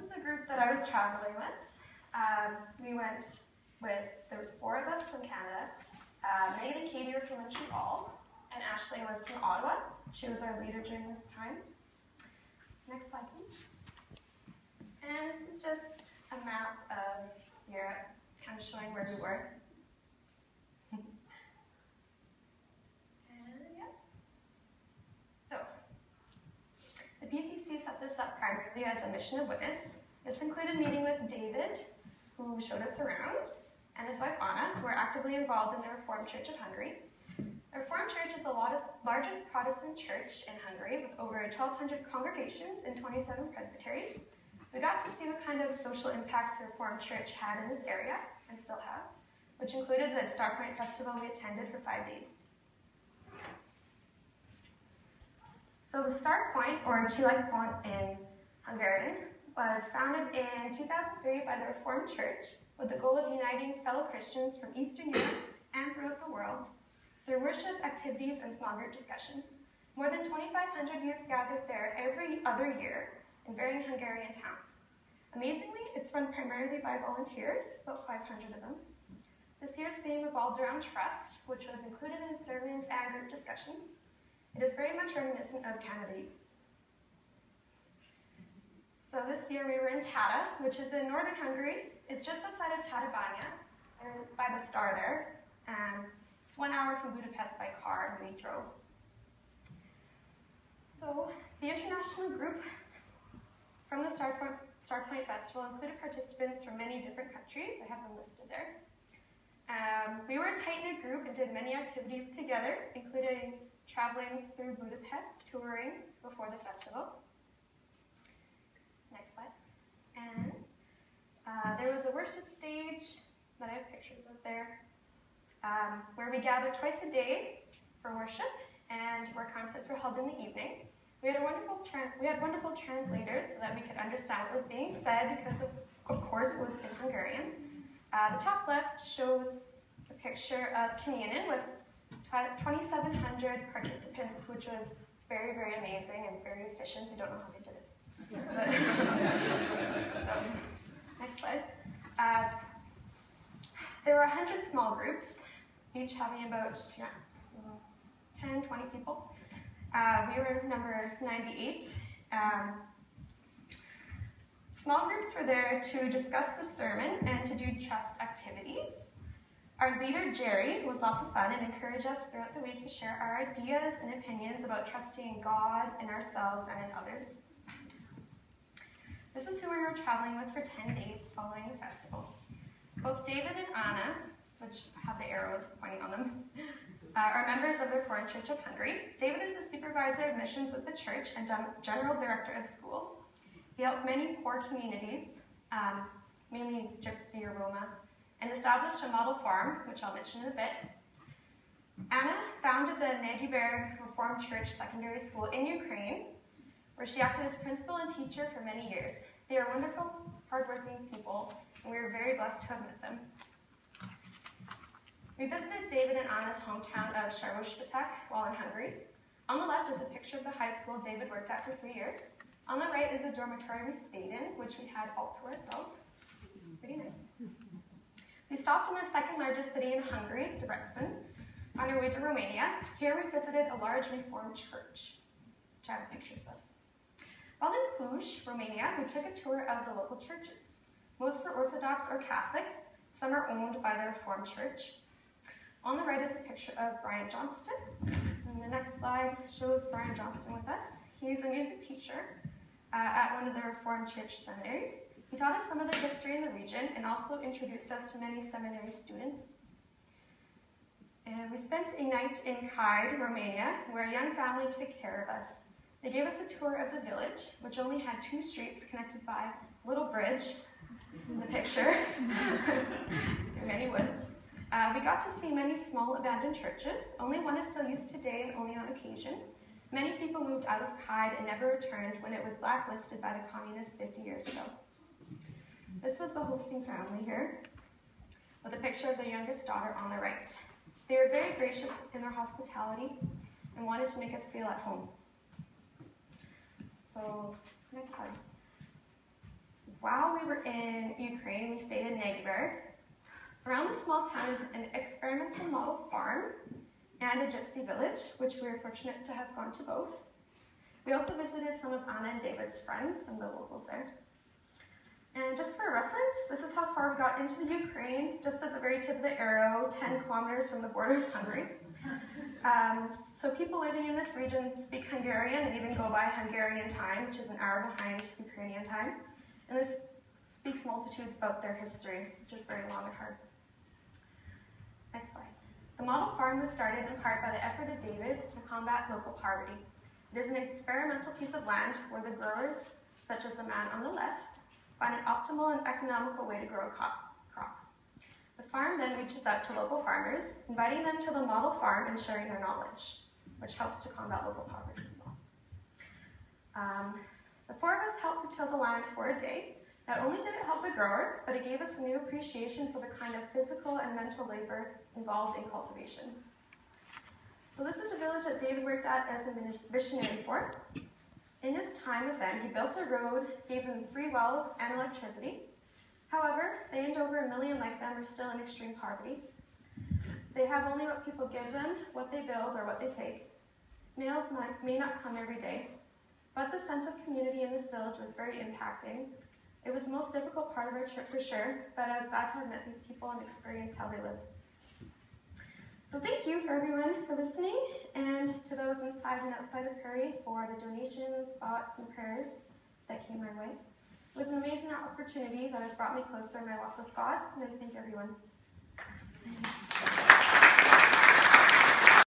is the group that I was traveling with. We went with, there was 4 of us from Canada. Megan and Katie were from Montreal, and Ashley was from Ottawa. She was our leader during this time. Next slide, please. And this is just a map of Europe, kind of showing where we were. And yeah. So, the PCC set this up primarily as a mission of witness. This included meeting with David, who showed us around, and his wife Anna, who are actively involved in the Reformed Church of Hungary. The Reformed Church is the largest Protestant church in Hungary, with over 1,200 congregations and 27 presbyteries. We got to see what kind of social impacts the Reformed Church had in this area, and still has, which included the Star Point Festival we attended for 5 days. So the Star Point, or Csillag Pont in Hungarian, was founded in 2003 by the Reformed Church with the goal of uniting fellow Christians from Eastern Europe and throughout the world through worship activities and small group discussions. More than 2,500 youth gathered there every other year in varying Hungarian towns. Amazingly, it's run primarily by volunteers, about 500 of them. This year's theme revolved around trust, which was included in sermons and group discussions. It is very much reminiscent of Canada. So this year we were in Tata, which is in northern Hungary. It's just outside of Tatabánya, by the star there. It's 1 hour from Budapest by car, and we drove. So the international group from the Star Point Festival included participants from many different countries. I have them listed there. We were a tight-knit group and did many activities together, including traveling through Budapest, touring before the festival. Next slide. And there was a worship stage that I have pictures of there, where we gathered twice a day for worship and where concerts were held in the evening. We had wonderful translators so that we could understand what was being said because, of course, it was in Hungarian. The top left shows a picture of communion with 2,700 participants, which was very, very amazing and very efficient. I don't know how they did it. So, next slide. There were 100 small groups, each having about 10, 20 people. We were number 98. Small groups were there to discuss the sermon and to do trust activities. Our leader, Jerry, was lots of fun and encouraged us throughout the week to share our ideas and opinions about trusting in God, in ourselves, and in others. This is who we were traveling with for 10 days following the festival. Both David and Anna, which have the arrows pointing on them, are members of the Reformed Church of Hungary. David is the supervisor of missions with the church and general director of schools. He helped many poor communities, mainly Gypsy or Roma, and established a model farm, which I'll mention in a bit. Anna founded the Nagyberg Reformed Church Secondary School in Ukraine, where she acted as principal and teacher for many years. They are wonderful, hardworking people, and we are very blessed to have met them. We visited David and Anna's hometown of Sarospatak while in Hungary. On the left is a picture of the high school David worked at for 3 years. On the right is a dormitory we stayed in, which we had all to ourselves. Pretty nice. We stopped in the second largest city in Hungary, Debrecen, on our way to Romania. Here we visited a large Reformed church, which I have pictures of. While in Cluj, Romania, we took a tour of the local churches. Most were Orthodox or Catholic. Some are owned by the Reformed Church. On the right is a picture of Brian Johnston. And the next slide shows Brian Johnston with us. He's a music teacher at one of the Reformed Church seminaries. He taught us some of the history in the region and also introduced us to many seminary students. And we spent a night in Caid, Romania, where a young family took care of us. They gave us a tour of the village, which only had 2 streets connected by a little bridge in the picture through many woods. We got to see many small abandoned churches. Only one is still used today and only on occasion. Many people moved out of Caid and never returned when it was blacklisted by the communists 50 years ago. This was the hosting family here, with a picture of their youngest daughter on the right. They were very gracious in their hospitality and wanted to make us feel at home. So, next slide. while we were in Ukraine, we stayed in Nagyberg. Around the small town is an experimental model farm and a gypsy village, which we were fortunate to have gone to both. We also visited some of Anna and David's friends and the locals there. And just for reference, this is how far we got into the Ukraine, just at the very tip of the arrow, 10 kilometers from the border of Hungary. So people living in this region speak Hungarian and even go by Hungarian time, which is an hour behind Ukrainian time. And this speaks multitudes about their history, which is very long and hard. Next slide. The model farm was started in part by the effort of David to combat local poverty. It is an experimental piece of land where the growers, such as the man on the left, find an optimal and economical way to grow a crop. The farm then reaches out to local farmers, inviting them to the model farm and sharing their knowledge, which helps to combat local poverty as well. The four of us helped to till the land for a day. Not only did it help the grower, but it gave us a new appreciation for the kind of physical and mental labor involved in cultivation. So this is a village that David worked at as a missionary for. In his time with them, he built a road, gave them 3 wells and electricity. However, they and over 1 million like them are still in extreme poverty. They have only what people give them, what they build, or what they take. Meals may not come every day, but the sense of community in this village was very impacting. It was the most difficult part of our trip for sure, but I was glad to have met these people and experienced how they live. So thank you for everyone for listening, and to those inside and outside of Prairie for the donations, thoughts, and prayers that came my way. It was an amazing opportunity that has brought me closer in my walk with God, and I thank everyone.